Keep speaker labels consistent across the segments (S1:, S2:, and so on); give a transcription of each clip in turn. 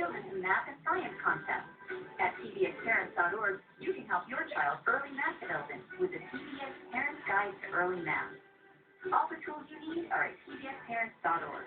S1: materials into math and science concepts. At pbsparents.org, you can help your child's early math development with the PBS Parents Guide to Early Math. All the tools you need are at pbsparents.org.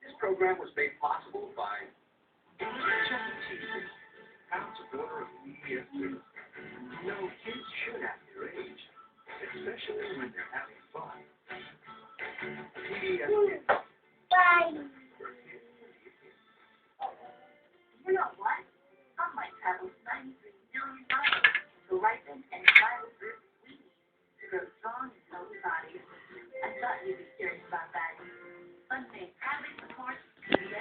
S2: This program was made possible by Chuck E. Cheese, proud supporter of PBS Kids. You know, kids should act their age, especially when they're having fun. PBS Kids.
S3: Bye.
S1: You know what? Sunlight travels 93 million miles. The ripen and vital fruits we need to grow strong and healthy bodies. I thought you'd be curious about that.